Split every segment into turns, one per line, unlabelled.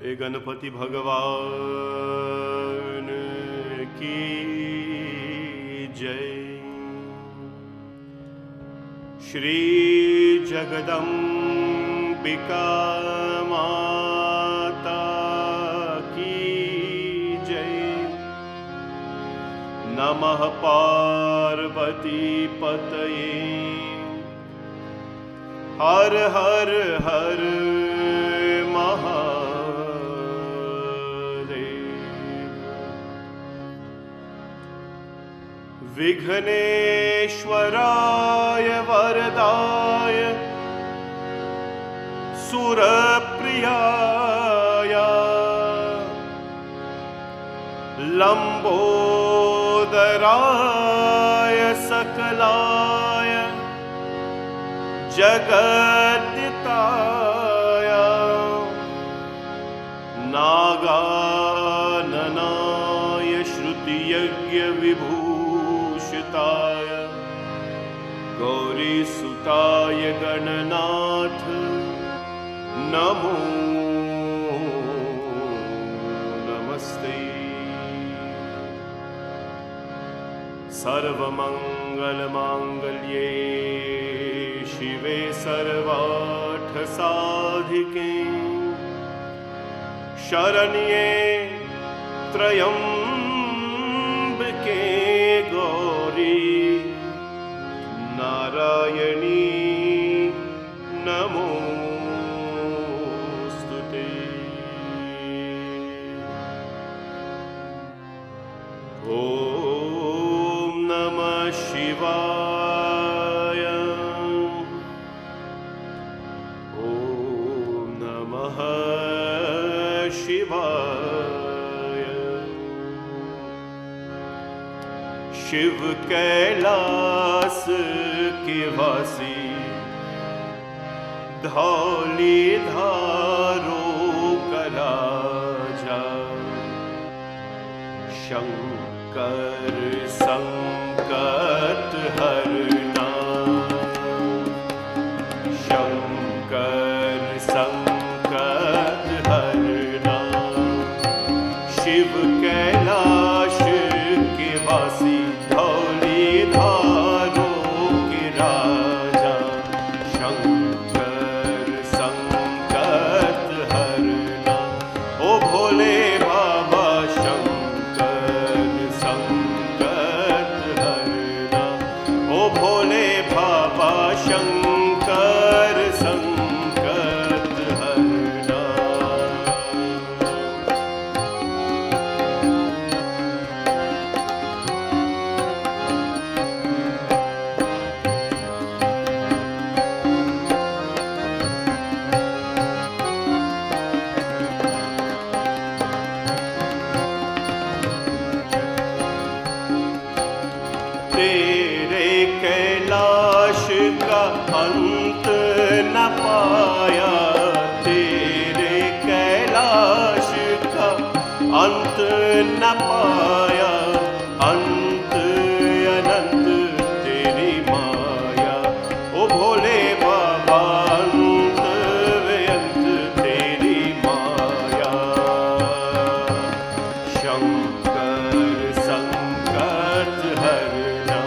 बोले गणपति भगवान की जय। श्री जगदम्बिका माता की जय। नमः पार्वती पतये। हर हर हर विघ्नेश्वराय वरदाय सुरप्रियाय लंबोदराय सकलाय जगद्दिताय नागाननाय श्रुतियज्ञ विभूषिताय गौरीसुताय गणनाथ नमो नमस्ते। सर्वमंगलमांगल्ये शिवे सर्वार्थसाधिके शरण्ये त्र्यंबके गौरी नारायणी नमोस्तुते। ओम नमः शिवाय। ओम नमः शिवाय। शिव कैलास के वासी धौली धारो का राजा शंकर संकट हरना। शंकर संकट हरना। शिव कैलाश के वासी धौली धारो के राजा शंकर संकट हरना। ओ भोले बाबा शंकर संकट हरना। ओ भोले बाबा शंकर संकट हरना। तेरे कैलाश का अंत न पाया। तेरे कैलाश का अंत न पाया। अंत अनंत तेरी माया। ओ भोले बाबा अंत व्यंत तेरी माया। शंकर संकट हरना।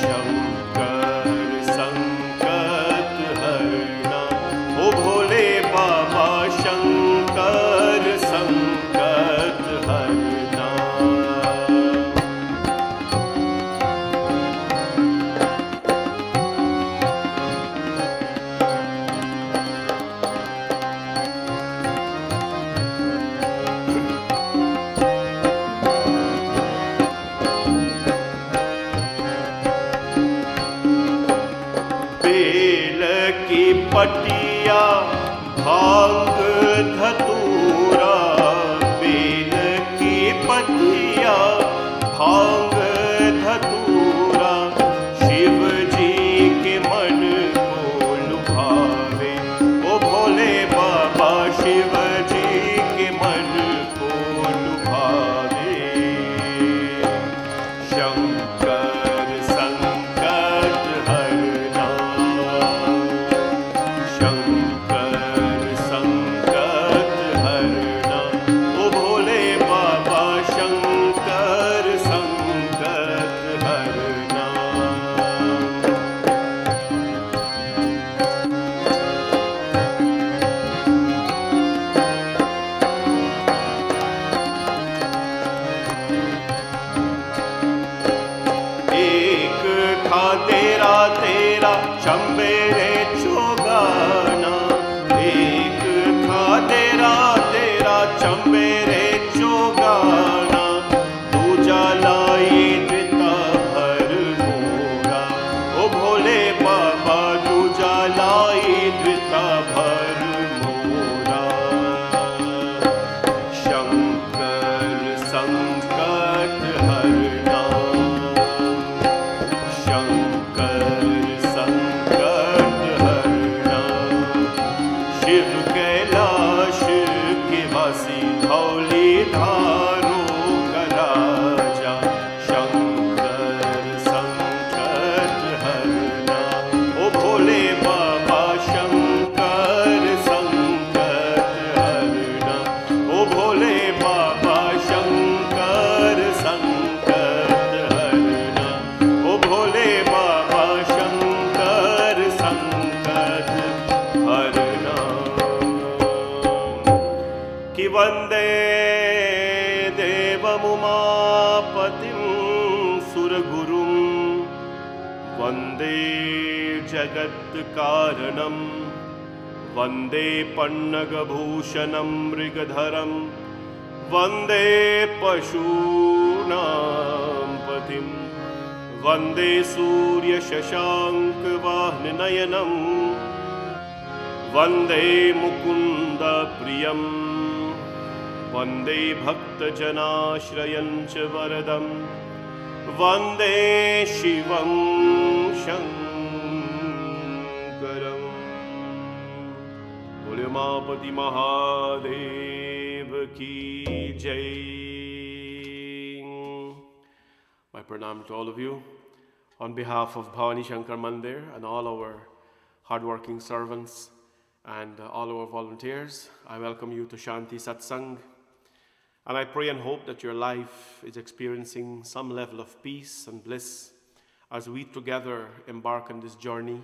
शंकर संकट हरना। ओ भोले बाबा शंकर संकट हरना। बेल की पटिया भांग धतूरा। बेल की पटिया भांग धतूरा। शिव जी के मन को लुभावे। ओ भोले बाबा शिव जी के मन को लुभावे। शंकर संकट हरना। शंकर संकट कि वन्दे देवमुमापतिं सुरगुरुं वन्दे जगत्कारणं वन्दे पन्नगभूषणं मृगधरं वन्दे पशूनां पतिं वन्दे सूर्यशशाङ्कवाहननयनं वन्दे मुकुन्दप्रियं वन्दे भक्तजनाश्रयं च वरदं वन्दे शिवं शङ्करम्। बोले उमापति महादेव की जय। My pranam to all of you. On behalf of Bhavani Shankar Mandir and all our hardworking servants and all our volunteers, I welcome you to Shanti Satsang. And I pray and hope that your life is experiencing some level of peace and bliss as we together embark on this journey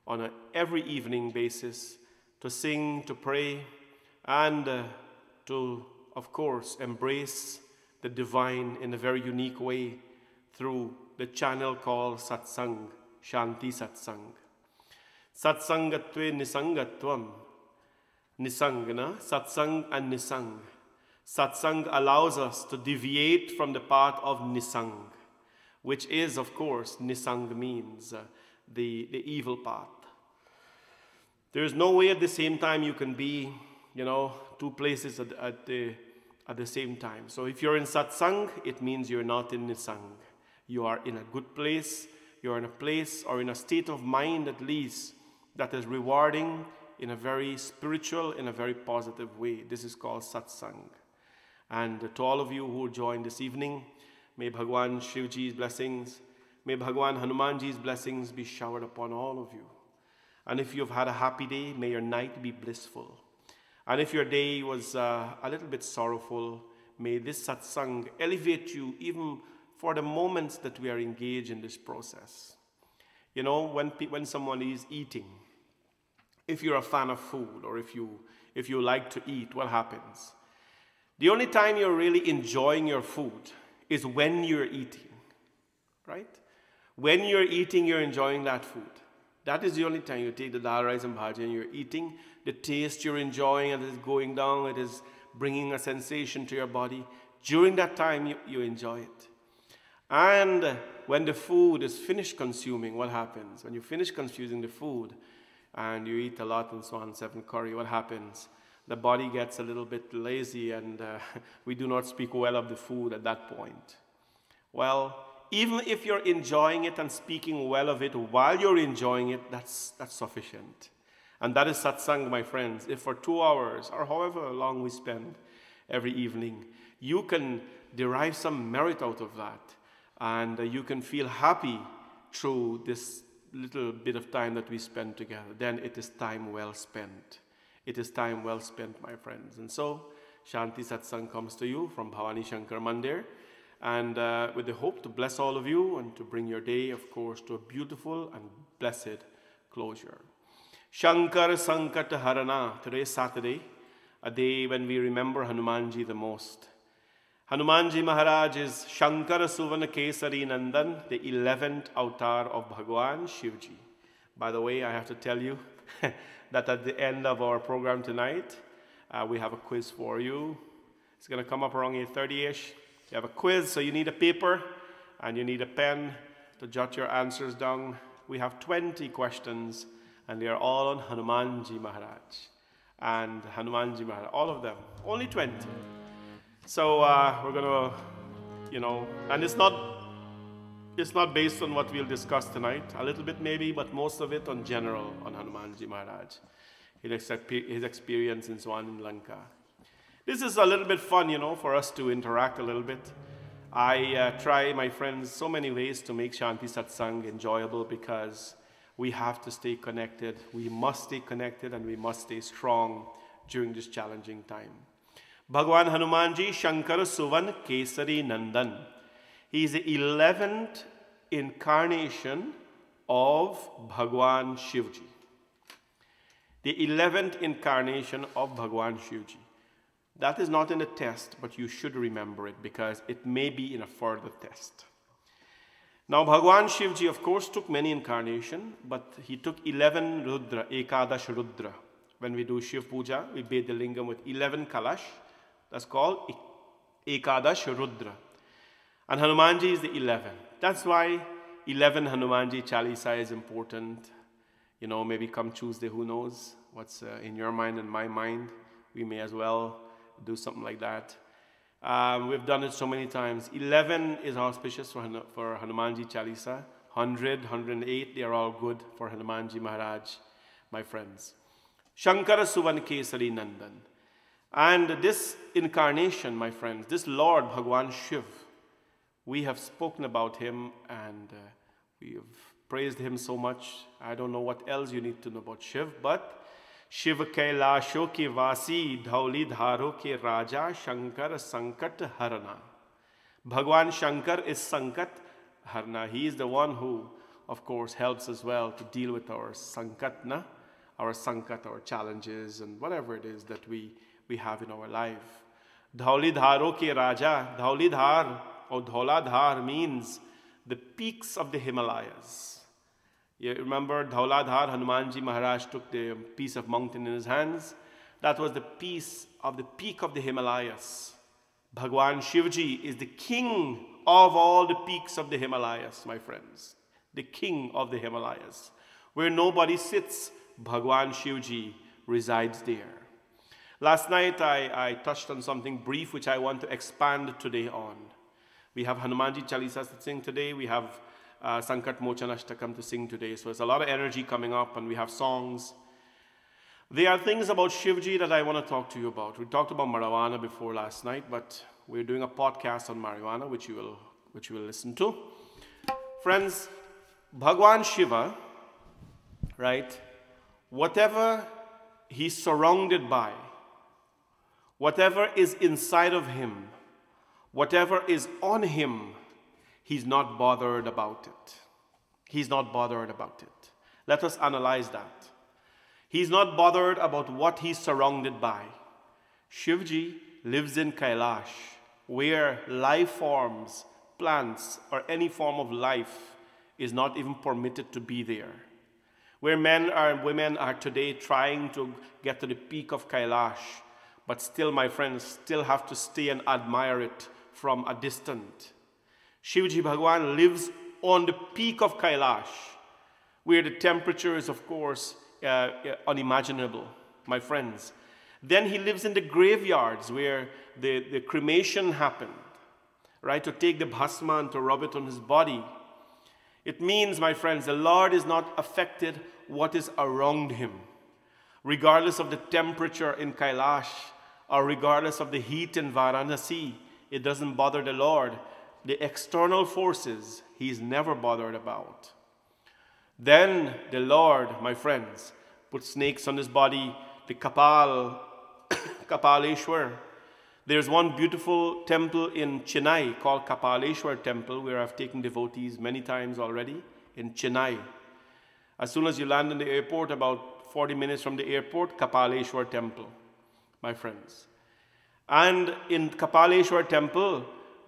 on an every evening basis to sing, to pray, and to, of course, embrace the divine in a very unique way through the channel called Satsang, Shanti Satsang. Satsangatve nisangatvam. Nisangana, Satsang and Nisang. Satsang allows us to deviate from the path of Nisang, which is, of course, Nisang means the evil path. There is no way at the same time you can be, two places at the same time. So if you're in Satsang, it means you're not in Nisang. You are in a good place, you're in a place or in a state of mind at least that is rewarding in a very spiritual, in a very positive way. This is called Satsang. And to all of you who joined this evening, may Bhagwan Shivji's blessings, may Bhagwan Hanumanji's blessings be showered upon all of you. And if you've had a happy day, may your night be blissful. And if your day was a little bit sorrowful, may this Satsang elevate you even for the moments that we are engaged in this process. You know, when someone is eating, if you're a fan of food or if you like to eat, what happens? The only time you're really enjoying your food is when you're eating, right? When you're eating, you're enjoying that food. That is the only time you take the dal, rice and bhaji and you're eating. The taste you're enjoying, it is going down, it is bringing a sensation to your body. During that time, you enjoy it. And when the food is finished consuming, what happens? When you finish consuming the food and you eat a lot and so on, 7 curry, what happens? The body gets a little bit lazy and we do not speak well of the food at that point. Well, even if you're enjoying it and speaking well of it while you're enjoying it, that's sufficient. And that is satsang, my friends. If for 2 hours or however long we spend every evening, you can derive some merit out of that. And you can feel happy through this little bit of time that we spend together. Then it is time well spent. It is time well spent, my friends. And so, Shanti Satsang comes to you from Bhavani Shankar Mandir. And with the hope to bless all of you and to bring your day, of course, to a beautiful and blessed closure. Shankar Sankat Harana. Today is Saturday, a day when we remember Hanumanji the most. Hanumanji Maharaj is Shankara Suvana Kesari Nandan, the 11th avatar of Bhagwan Shivji. By the way, I have to tell you that at the end of our program tonight, we have a quiz for you. It's going to come up around 8:30-ish. You have a quiz, so you need a paper and you need a pen to jot your answers down. We have 20 questions, and they are all on Hanumanji Maharaj. And Hanumanji Maharaj, all of them, only 20. So we're going to, and it's not based on what we'll discuss tonight, a little bit maybe, but most of it on general on Hanumanji Maharaj, his experience in Swan in Lanka. This is a little bit fun, for us to interact a little bit. I try, my friends, so many ways to make Shanti Satsang enjoyable because we have to stay connected. We must stay connected and we must stay strong during this challenging time. Bhagwan Hanumanji Shankara Suvan Kesari Nandan. He is the 11th incarnation of Bhagwan Shivji. The 11th incarnation of Bhagwan Shivji. That is not in the test, but you should remember it because it may be in a further test. Now, Bhagwan Shivji, of course, took many incarnations, but he took 11 Rudra, Ekadash Rudra. When we do Shiv Puja, we bathe the lingam with 11 Kalash. That's called Ekadash Rudra. And Hanumanji is the 11. That's why 11 Hanumanji Chalisa is important. You know, maybe come Tuesday, who knows what's in your mind and my mind. We may as well do something like that. We've done it so many times. 11 is auspicious for Hanumanji Chalisa. 100, 108, they are all good for Hanumanji Maharaj, my friends. Shankara Suvan Kesari Nandan. And this incarnation, my friends, this Lord Bhagwan Shiv, we have spoken about him and we have praised him so much. I don't know what else you need to know about Shiv, but Shiv Kailasho ke Vasi Dhauli Dharo ke Raja Shankar Sankat Harana. Bhagwan Shankar is Sankat Harana. He is the one who, of course, helps us well to deal with our Sankatna, our Sankat, our challenges, and whatever it is that we have in our life. Dhauli Dharo ke Raja. Dhauli Dhar or Dhaula Dhar means the peaks of the Himalayas. You remember Dhauladhar, Hanumanji Maharaj took the piece of mountain in his hands. That was the piece of the peak of the Himalayas. Bhagwan Shivji is the king of all the peaks of the Himalayas, my friends. The king of the Himalayas. Where nobody sits, Bhagwan Shivji resides there. Last night I touched on something brief which I want to expand today on. We have Hanumanji Chalisa to sing today. We have Sankat Mochana Ashtakam to sing today. So there's a lot of energy coming up and we have songs. There are things about Shivji that I want to talk to you about. We talked about marijuana before last night, but we're doing a podcast on marijuana, which you will listen to. Friends, Bhagwan Shiva, right, whatever he's surrounded by, whatever is inside of him, whatever is on him, he's not bothered about it. He's not bothered about it. Let us analyze that. He's not bothered about what he's surrounded by. Shivji lives in Kailash, where life forms, plants, or any form of life is not even permitted to be there. Where men and women are today trying to get to the peak of Kailash, but still, my friends, still have to stay and admire it from a distance. Shivji Bhagwan lives on the peak of Kailash, where the temperature is, of course, unimaginable, my friends. Then he lives in the graveyards where the cremation happened, right, to take the bhasma and to rub it on his body. It means, my friends, the Lord is not affected what is around him. Regardless of the temperature in Kailash or regardless of the heat in Varanasi, it doesn't bother the Lord. The external forces he's never bothered about. Then the Lord, my friends, put snakes on his body, the Kapaleshwar. There's one beautiful temple in Chennai called Kapaleshwar Temple, where I've taken devotees many times already in Chennai. As soon as you land in the airport, about 40 minutes from the airport, Kapaleshwar Temple, my friends. And in Kapaleshwar Temple,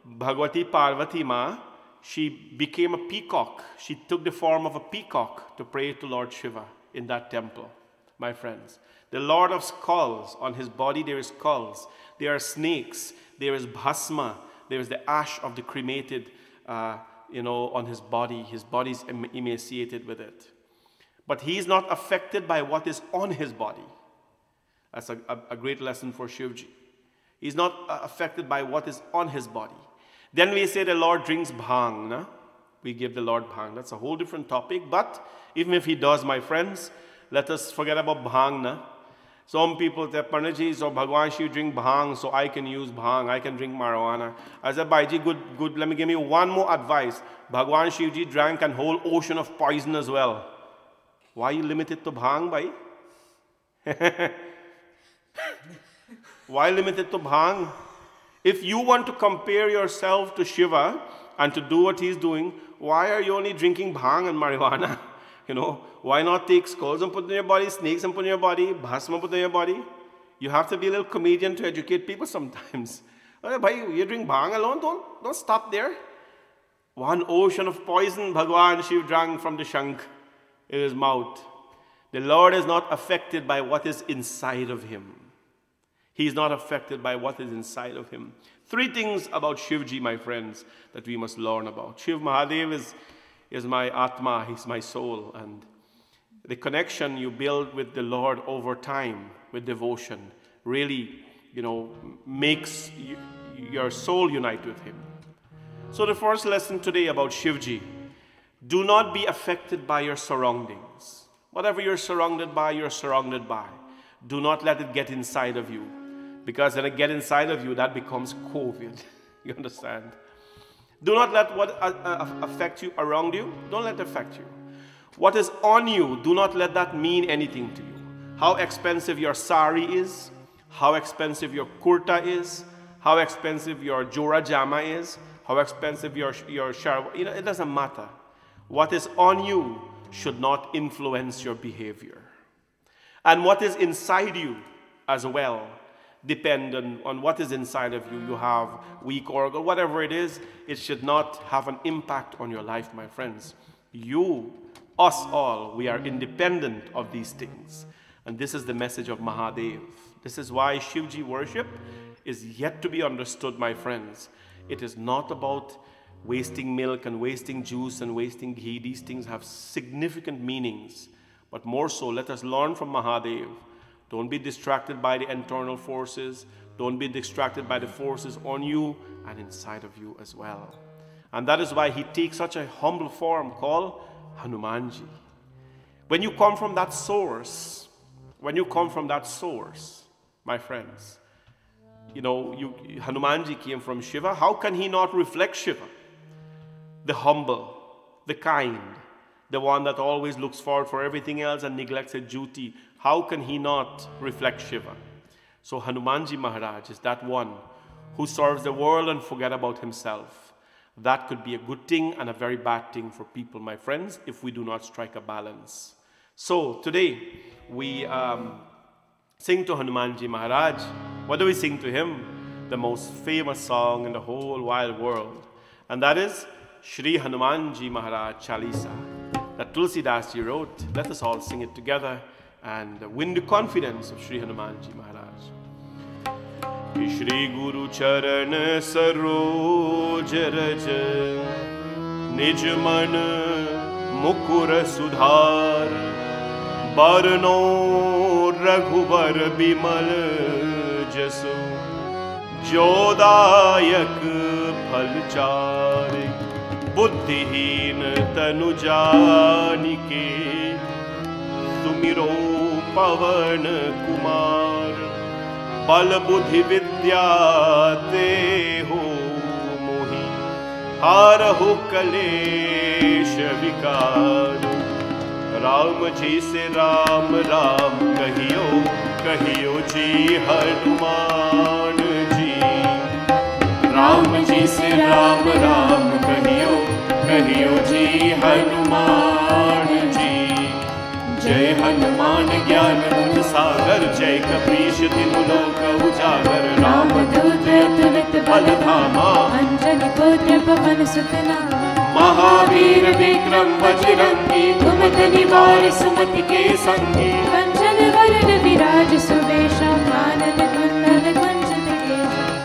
Bhagwati Parvati Ma, she became a peacock. She took the form of a peacock to pray to Lord Shiva in that temple, my friends. The Lord of Skulls, on his body there is skulls, there are snakes, there is bhasma, there is the ash of the cremated, on his body. His body is emaciated with it. But he is not affected by what is on his body. That's a great lesson for Shivji. He's not affected by what is on his body. Then we say the Lord drinks bhang. Na? We give the Lord bhang. That's a whole different topic. But even if he does, my friends, let us forget about bhang. Na? Some people say, Panditji, so Bhagwan Shiv drink bhang, so I can use bhang. I can drink marijuana. I said, Bhaiji, good. Let me give you one more advice. Bhagwan Shivji drank a whole ocean of poison as well. Why you limit it to bhang, bhai? Why limit it to bhang? If you want to compare yourself to Shiva and to do what he's doing, why are you only drinking bhang and marijuana? Why not take skulls and put in your body, snakes and put in your body, bhasma put in your body? You have to be a little comedian to educate people sometimes. Bhai, you drink bhang alone, don't stop there. One ocean of poison Bhagwan Shiv drank from the shank in his mouth. The Lord is not affected by what is inside of him. He is not affected by what is inside of him. 3 things about Shivji, my friends, that we must learn about. Shiv Mahadev is my Atma, he's my soul. And the connection you build with the Lord over time, with devotion, really, makes your soul unite with him. So the first lesson today about Shivji, do not be affected by your surroundings. Whatever you're surrounded by, you're surrounded by. Do not let it get inside of you. Because when it gets inside of you, that becomes COVID. You understand? Do not let what affect you around you, don't let it affect you. What is on you, do not let that mean anything to you. How expensive your sari is, how expensive your kurta is, how expensive your jora jama is, how expensive your sharwa, it doesn't matter. What is on you should not influence your behavior. And what is inside you as well, dependent on what is inside of you. You have weak organ, whatever it is, it should not have an impact on your life, my friends. You, us all, we are independent of these things. And this is the message of Mahadev. This is why Shivji worship is yet to be understood, my friends. It is not about wasting milk and wasting juice and wasting ghee. These things have significant meanings. But more so, let us learn from Mahadev. Don't be distracted by the internal forces. Don't be distracted by the forces on you and inside of you as well. And that is why he takes such a humble form called Hanumanji. When you come from that source, my friends, Hanumanji came from Shiva. How can he not reflect Shiva? The humble, the kind, the one that always looks forward for everything else and neglects a duty. How can he not reflect Shiva? So Hanumanji Maharaj is that one who serves the world and forget about himself. That could be a good thing and a very bad thing for people, my friends, if we do not strike a balance. So today we sing to Hanumanji Maharaj. What do we sing to him? The most famous song in the whole wide world. And that is Shri Hanumanji Maharaj Chalisa that Tulsidas ji wrote. Let us all sing it together and win the confidence of Shri Hanumanji Maharaj. Shri Guru Charan Saroj Raj Nij Man Mukur Sudhar Barno Raghubar Bimal Jasu Jodayak Phalchare Buddhihin Tanu Janike Tumiro Pavan Kumar Bal Buddhi Vidya Te Ho Mohi Haraho Kalesh Vikar Ram ji se Ram Ram Kahiyo ji Hanuman ji Ram ji se Ram Ram Kahiyo ji Hanuman ji Jai Hanuman Gyan Gund Sagar Jai Kapish Dinu Loka Ujagar Ram Dut Atulita Baladhama Anjani Putra Pavan Sutana Mahavir Vikram Bajrangi Tumata Nivar Sumati Ke Sangi Kanchan Varana Viraj Suvesha Kanan Kundan Kanchan Kesha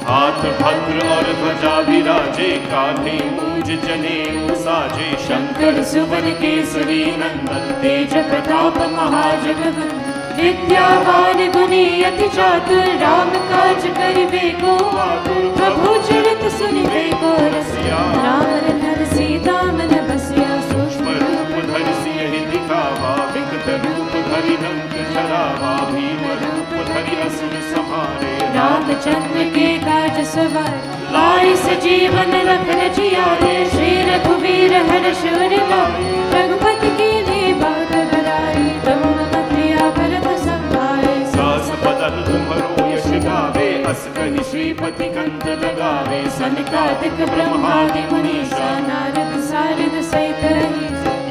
Hath Bhadra aur Dhwaja Viraje Kaadhe Mooj Jane Saje Shankar Suvan Kesari Nandan Teja Pratap Mahajagavan Vidyavan Guni Ati Chatur Ram Kaj Karibe Ko Atur Prabhu Charit Sunibe Ko Rasya Ram Radhar Sita Man Basya Sushma Roop Dhar Siyahi Dikhawa Vikta Roop Dhari Nank Charawa Bhima Roop Dhari Asur Samhare Ram Chandra Ke Kaj Savar Lai Sajeevan Lakhan Jiyare Shri Raghuveer Harsh Urilai Raghupati Ki Ne Baat Badai Brahma Priya Bharat Sambhare Saas Badal Tumharo Yash Gaave As Kahi Shripati Kant Lagave Sanikadik Brahmadi Munisha Narad Sarad Saita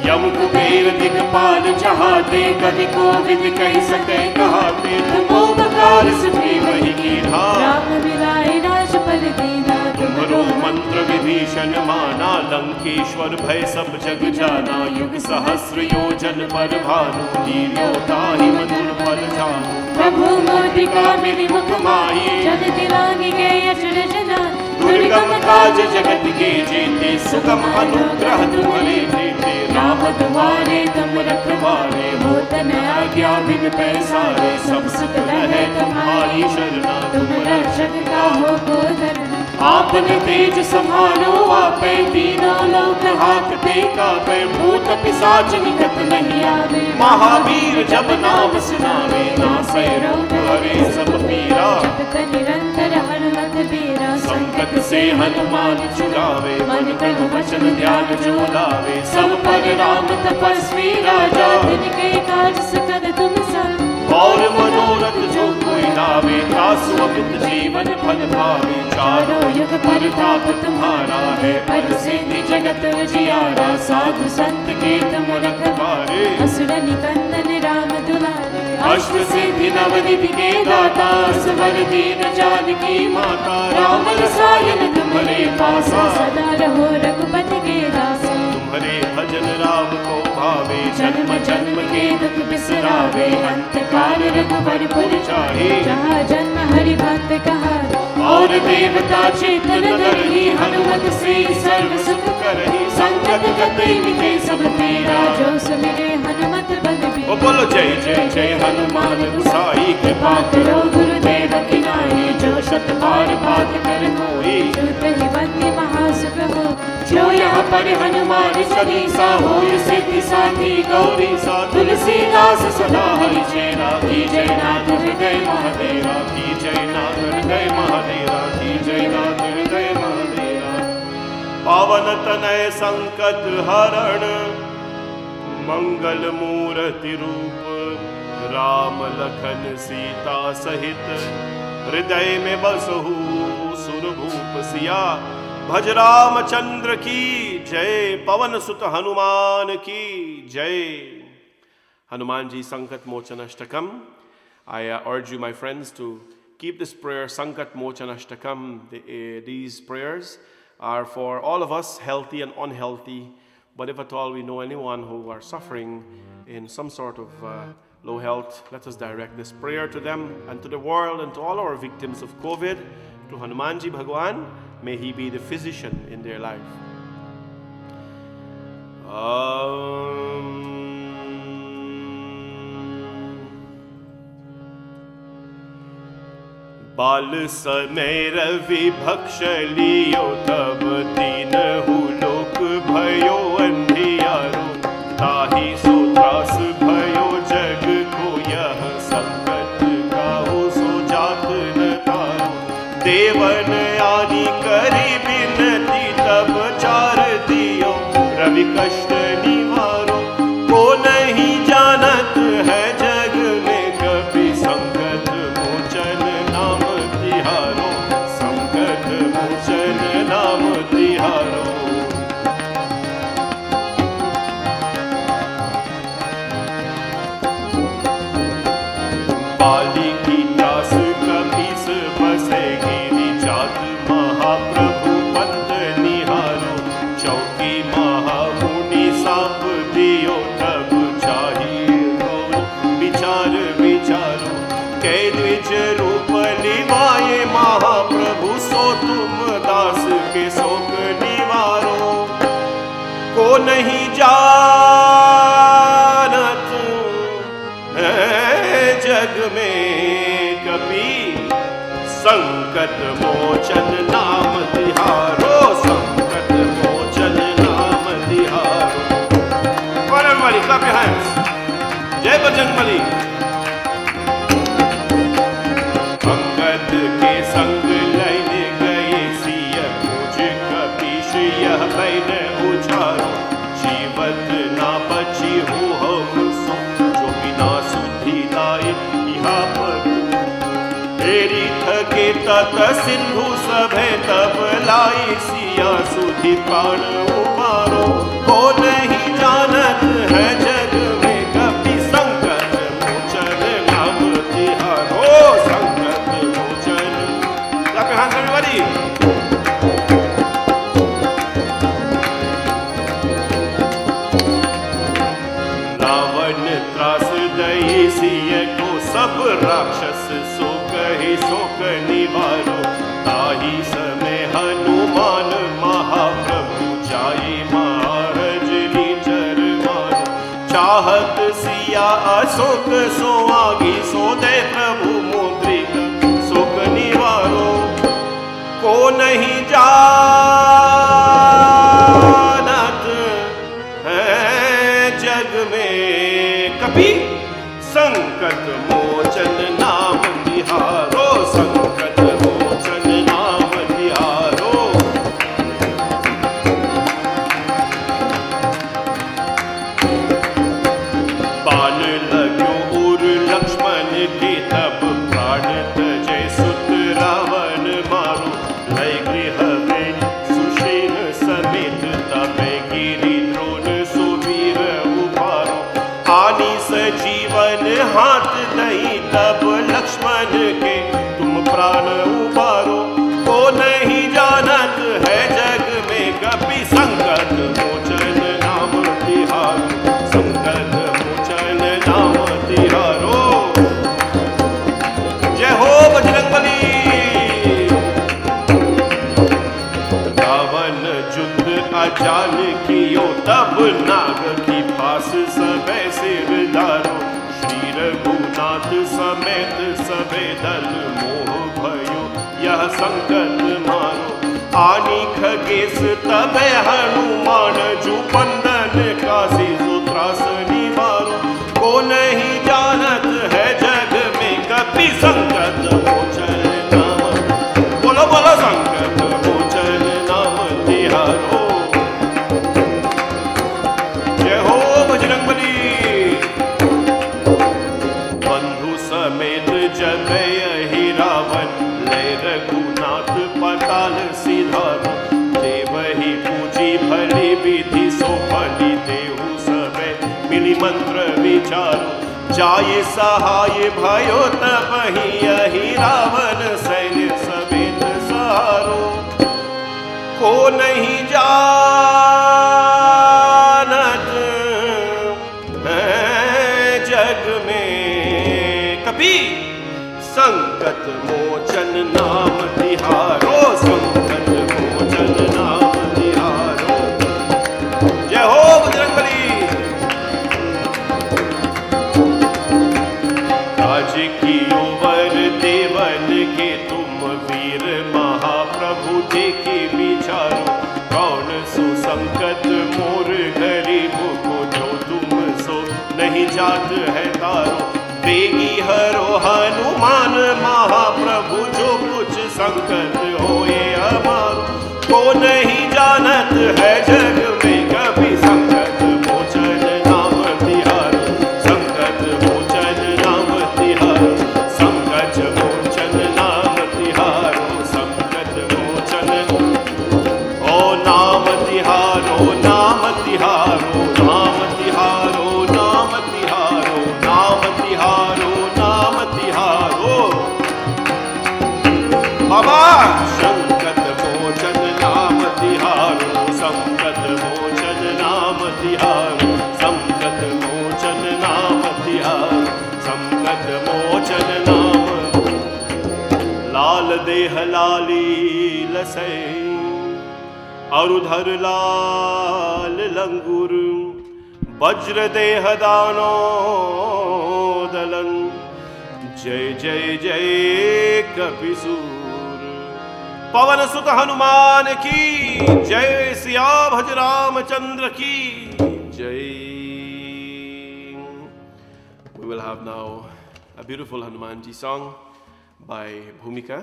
यम कुबेर दिक्पाल जहाते, कवि कोविद कह सके कहाते, तुम उपकार सुखी वही की धार।
राम मिलाए राजपल दीना,
तुम्हारो मंत्र विभीषण माना, लंकेश्वर भय सब जग जाना। युग सहस्र योजन पर भानु, लील्योता ही मधुर फल जानु।
प्रभु मोदिका मेरी मुख
माही,
जग दिलांगी के अचरज नाहि।
दुर्गम काज जगत के जेते, सुगम अनुग्रह तुम्हारे देते। राम तुम्हारे तुम रखवारे, होत न आज्ञा बिन पैसारे। सब सुख रहे तुम्हारी शरणा, तुम रक्षक काहू को डरना। आपने तेज संभालो आपे, तीनों लोक हाकते कापे। भूत पिशाच निकट नहीं आवे, महावीर जब नाम सुनावे। नासै रोग हरे सब पीरा,
जपत निरंतर हनुमत बीरा।
संकट से हनुमान छुड़ावे, मन तन वचन ध्यान जो लावे। सब पर राम तपस्वी राजा,
तिनके काज सकल तुम संग।
और मनोरथ जो कोई लावे, तासु अमित जीवन फल पावे। चारों युग प्रताप तुम्हारा है, पर सिद्धि जगत उजियारा। साधु संत के तुम रखवारे,
असुर निकंदन राम दुलारे।
अष्ट सिद्धि नवनिधि के दाता, असवर दीन जानकी माता। राम रसायन तुम्हारे पासा,
सदा रहो रघुपति के दासा।
तुम्हारे भजन राम को भावे,
जन्म जन्म के दुख बिसरावे। अंत काल रघुबर पुर
जाए,
जहाँ जन्म हरि भक्त कहारे।
और देवता चेतन धरहि, हनुमत से सर्व सुख करहि। संकट कटे मिटे सब पीरा,
जो सुमिरे हनुमत बलबीरा।
ओ बोलो जय जय जय हनुमान गोसाई।
कृपा करो गुरुदेव की नाई, जो शत बार बात कर कोई। चूत ही बंदी महासुख हो,
जो यहाँ पर हनुमान चालीसा। होय सिद्धि साखी गौरी सा, तुलसीदास सदा हरि चेरा। की जय नाथ हृदय महादेवा, की जय नाथ हृदय महादेवा, की जय नाथ हृदय महादेवा। पावन तनय संकट हरण, मंगल मूर्ति रूप। राम लखन सीता सहित, हृदय में बसहु सुरभूप सिया। भज रामचंद्र की जय, पवन सुत हनुमान की जय। Hanuman ji Sankat Mochan Ashtakam. I urge you, my friends, to keep this prayer, Sankat Mochan Ashtakam. These prayers are for all of us, healthy and unhealthy. But if at all we know anyone who are suffering in some sort of low health, let us direct this prayer to them and to the world and to all our victims of COVID, to Hanumanji Bhagwan. May he be the physician in their life. बाल समय रवि भक्ष लियो, तब तीनहु लोक भयो अंधियारो। ताहि सो त्रास भयो जग को, यह संकट काहू सो जात न तारो। देवन आदि करी बिनती, तब चार दियो रवि कष्ट निवारो। को नहीं जानत है जग में, कभी संकट मोचन नाम तिहारो। संकट मोचन नाम तिहारो। बाली की दास कपीस बसे गिरी, जात महाप्रभु पंत निहारो। चौकी महामुनि साप दियो, तब चाहिए गौर विचार विचारो। कै द्विज रूप निभाए महाप्रभु, सो तुम दास के शोक निवारो। को नहीं जानत है जग में कभी, संकट मोचन नाम तिहारो। संकट मोचन नाम तिहारो। Bajrang Bali, clap your hands. जय बजरंग बली। अंगद के संग लैन गए सिय, मुझ कपीश यह बैन उछारो। जीवत ना बची हो हम सो, जो बिना सुधि लाए यहाँ पर। तेरी थके तत सिंधु सभे, तब लाई सिया सुधि प्राण उपारो। को नहीं जानत बजरंगबली। रावण त्रास दई सिय को सब राक्षस सो कही शोक निवारो। ताही समय हनुमान महाप्रभु जाए महाराज नीचर मारो। चाहत सिया अशोक सो आगी सो दे प्रभु मुद्रिका शोक निवारो। को नहीं जानत है जग में कभी संकट मोचन नाम तिहारो। संकट मोचन नाम तिहारो। बाण लग्यो उर लक्ष्मण के तब प्राण तजे सुत रावण मारो। लय गृह में सुषेण समेत तबे गिरि द्रोण सुवीर उबारो। आनी सजीवन हाथ दई तब लक्ष्मण के तुम प्राण उबारो। को नहीं जानत है जग में कभी संकट मोचन नाम तिहारो। संकट मोचन नाम तिहारो। जय हो बजरंगबली। रावण युद्ध अजान कियो तब नाग की फांस सबे सिर धारो। श्री रघुनाथ समेत सबे दल मोह भयो यह संकट मारो। आनी खगेश तबे हनुमान जू बंधन काशी सो त्रास निवारो। को नहीं जानत है जग में कभी संकट मोचन नाम। बोलो बोलो संकट मोचन नाम तिहारो। जय हो बजरंगबली। बंधु समेत जगय ही रावण लय रघुनाथ पताल सिधारो। देवहि पूजी भली विधि सो फली देहु सबे मिली मंत्र विचारो। जाये सहाय भयो तबहि यही रावण सैन्य समेत सहारो। को नहीं जानत है जग में कभी संकट मोचन नाम तिहारो। संकट मोचन नाम तिहारो। जय हो बजरंगबली। राज की ओवर देवन के तुम वीर महाप्रभु देखे विचारो। कौन सो संकट मोर गरीब को जो तुम सो नहीं जात है तारो। बेगी हरो हनुमान महाप्रभु जो कुछ संकट होए हमारो। को नहीं जानत है जग में कभी संकट मोचन नाम तिहारो। संकट मोचन नाम तिहारो। संकट मोचन नाम तिहारो। संकट मोचन ओ नाम तिहारो। नाम तिहारो। नाम तिहारो। नाम तिहारो। नाम तिहारो। नाम तिहारो। बाबा संकट मोचन नाम तिहारो। संकट मोचन नाम तिहारो। संकट मोचन नाम तिहारो। संकट मोचन नाम। लाल देह लाली लसै अरुधर लाल लंगुर। वज्र देह दानो दलन। जय जय जय कपिसूर। पवन सुत हनुमान की जय। सिया भज रामचंद्र की जय। We will have now a beautiful Hanumanji song by Bhumika.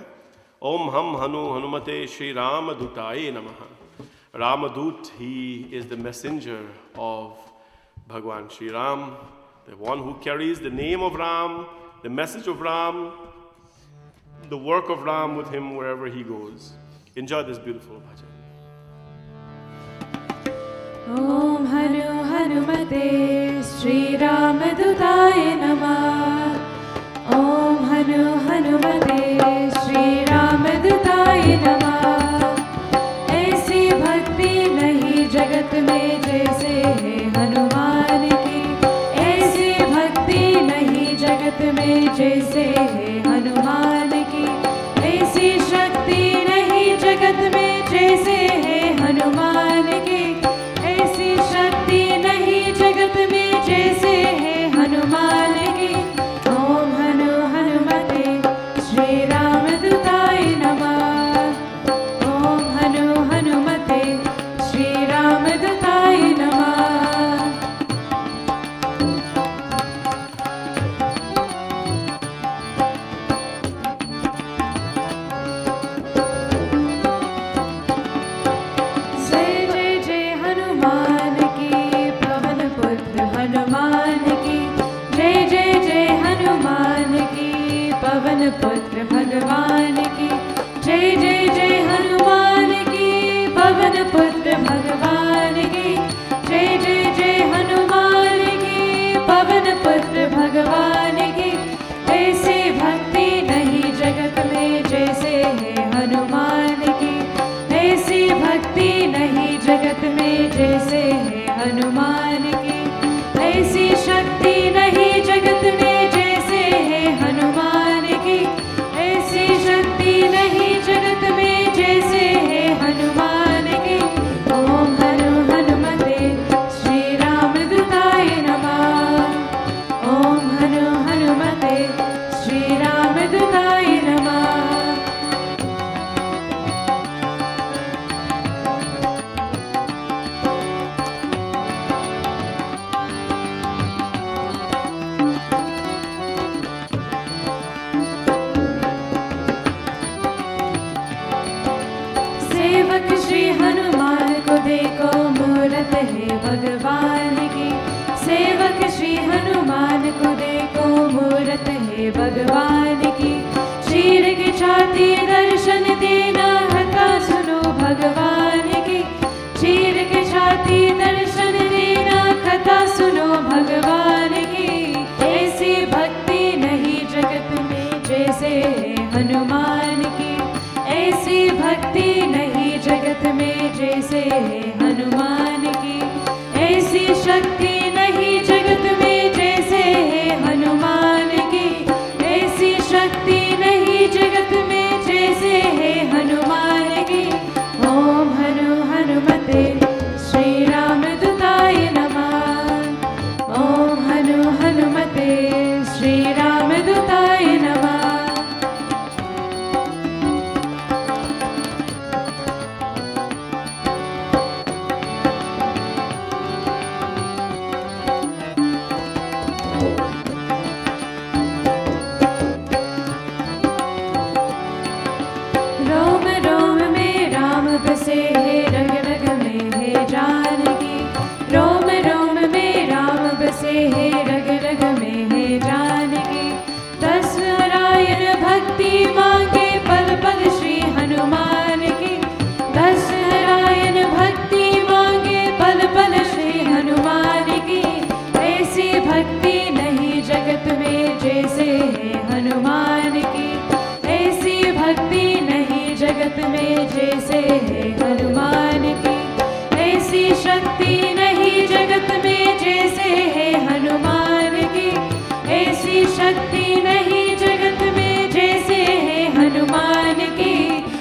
Om Ham Hanu Hanumate Shri Ramadutaye Namaha. Ramadut, he is the messenger of Bhagwan Shri Ram, the one who carries the name of Ram, the message of Ram, the work of Ram with him wherever he goes. Enjoy this beautiful bhajan.
Om Hanu Hanumate Shri Ramadutaye Namah. Om Hanu Hanumate Shri Ramadutaye Namah. शक्ति नहीं जगत में जैसे है हनुमान की, ऐसी शक्ति नहीं जगत में जैसे है हनुमान की। ओम हनु हनुमते श्री रामदूताय नमः। ओम हनु हनुमते श्री रामदूताय नमः। जय जय जय हनुमान की, पवन पुत्र हनुमान की। जय जय जय हनुमान की, पवन पुत्र भगवान की। जय जय जय हनुमान की, पवन पुत्र भगवान की। जय जय जय हनुमान की, पवन पुत्र भगवान की। ऐसी भक्ति नहीं जगत में जैसे है हनुमान की, ऐसी भक्ति नहीं जगत में जैसे है हनुमान की। ऐसी शक्ति नहीं जगत में जैसे है हनुमान की, ऐसी शक्ति नहीं जगत में जैसे है हनुमान की। ओम हनु हनुमते श्री रामदूताय नमः। ओम हनु हनुमते श्री रामदूताय नमः। सेवक श्री हनुमान को देखो मूरत है भगवान की। सेवक श्री हनुमान को देखो मूरत है भगवान की। शीर की छाती दर्शन देना कथा सुनो भगवान की। शीर की छाती दर्शन देना कथा सुनो भगवान की। ऐसी भक्ति नहीं जगत में जैसे है हनुमान की, ऐसी भक्ति नहीं जगत में जैसे है हनुमान की। ऐसी शक्ति नहीं जगत में जैसे है हनुमान की, ऐसी शक्ति नहीं जगत में जैसे है हनुमान की। ओम हनु हनुमते श्री रामदूताय नमः। ओम हनु हनुमते श्री रामदूताय नमः। रोम रोम में राम बसे है, रग रग में है जानकी। रोम रोम में राम बसे है, रग रग में है जानकी। दस नारायण भक्ति मांगे पल पल श्री हनुमान की। दस नारायण भक्ति मांगे पल पल श्री हनुमान की। ऐसी भक्ति नहीं जगत में जैसे है हनुमान की, ऐसी भक्ति नहीं जगत में जैसे है हनुमान की। ऐसी शक्ति नहीं जगत में जैसे है हनुमान की, ऐसी शक्ति नहीं जगत में जैसे है हनुमान की।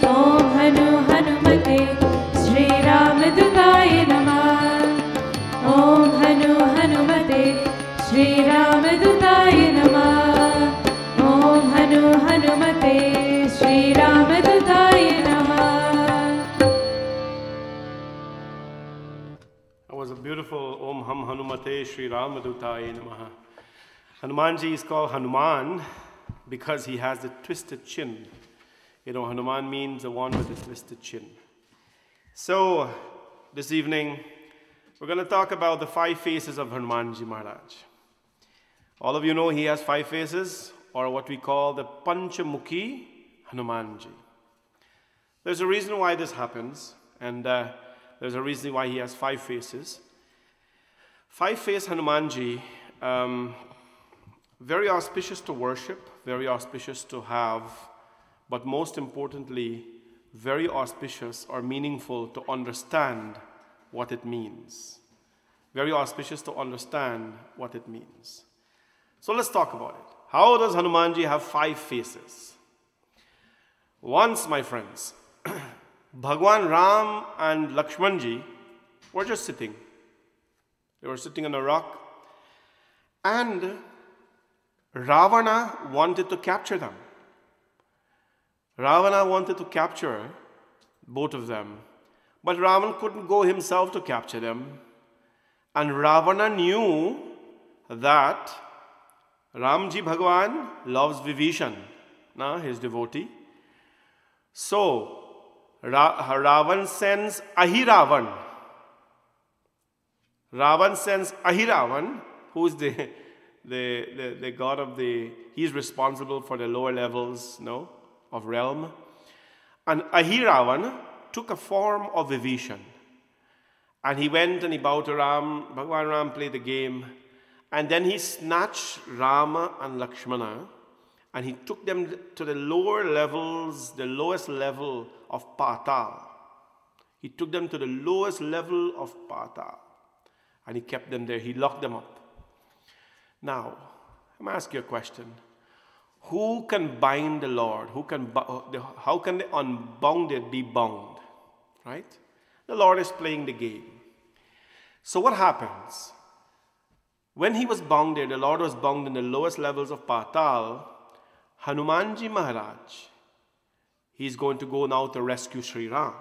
ओम हनु हनुमते श्री रामदूताय नमः। ओम हनु हनुमते श्री रामदूताय नमः। ओम हनु हनुमते श्री रामदूताय नमः।
That was a beautiful Om Ham Hanumate Shri Ramadutaya Namaha. Hanumanji is called Hanuman because he has the twisted chin. You know, Hanuman means the one with the twisted chin. So, this evening, we're going to talk about the 5 faces of Hanumanji Maharaj. All of you know he has 5 faces, or what we call the Panchamukhi Hanumanji. There's a reason why this happens, and there's a reason why he has 5 faces. 5-face Hanumanji, very auspicious to worship, very auspicious to have, but most importantly, very auspicious or meaningful to understand what it means. Very auspicious to understand what it means. So let's talk about it. How does Hanumanji have 5 faces? Once, my friends, Bhagwan Ram and Lakshmanji were just sitting. They were sitting on a rock, and Ravana wanted to capture them. Ravana wanted to capture both of them, but Ravana couldn't go himself to capture them. And Ravana knew that Ramji Bhagwan loves Vibhishan, his devotee. So Ravan sends Ahiravan. Ravan sends Ahiravan, who is the god of he's responsible for the lower levels, of realm. And Ahiravan took a form of Vibhishan. And he went and he bowed to Ram. Bhagwan Ram played the game. And then he snatched Rama and Lakshmana, and he took them to the lower levels, the lowest level of Patal. He took them to the lowest level of Patal. And he kept them there. He locked them up. Now, I'm going to ask you a question. Who can bind the Lord? How can the unbounded be bound? Right? The Lord is playing the game. So what happens? When he was bound there, the Lord was bound in the lowest levels of Patal. Hanumanji Maharaj, he's going to go now to rescue Sri Ram.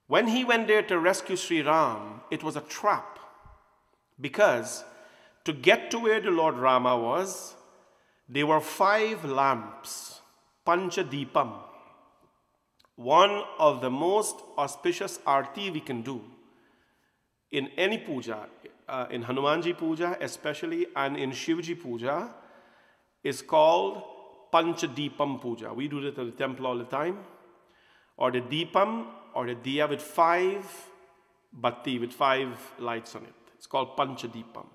When he went there to rescue Sri Ram, it was a trap. Because to get to where the Lord Rama was, there were 5 lamps, Panchadipam. One of the most auspicious arti we can do in any puja, in Hanumanji puja especially, and in Shivji puja, is called Panchadipam puja. We do it at the temple all the time. Or the Deepam, or the Diya with 5 batti, with 5 lights on it. It's called Panchadipam.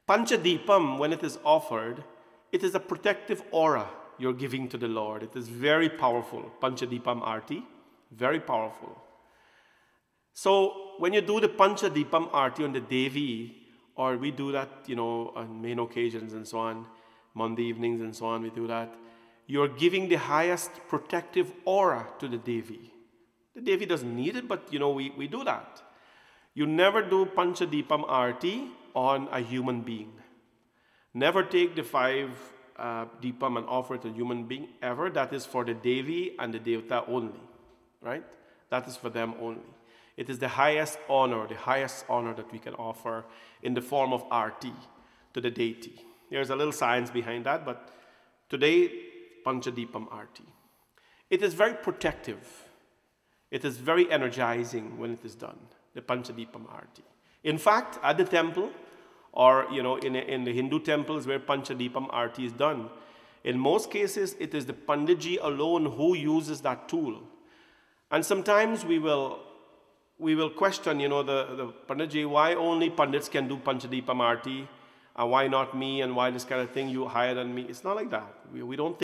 Panchadipam, when it is offered, it is a protective aura you're giving to the Lord. It is very powerful. Panchadipam Arti, very powerful. So when you do the Panchadipam Arti on the Devi, or we do that, on main occasions and so on, Monday evenings and so on, we do that, you're giving the highest protective aura to the Devi. The Devi doesn't need it, but we do that. You never do Panchadipam Arti on a human being. Never take the 5 Deepam and offer it to a human being ever. That is for the Devi and the Devta only, right? That is for them only. It is the highest honor that we can offer in the form of Arti to the deity. There's a little science behind that, but today, Panchadipam Arti. It is very protective. It is very energizing when it is done, the Panchadipam Arti. In fact, at the temple, or in the Hindu temples where Panchadipam Arti is done, in most cases it is the Panditji alone who uses that tool. And sometimes we will question, the Panditji, why only Pandits can do Panchadipam Arti, and why not me, and why this kind of thing, you higher than me. It's not like that. We don't think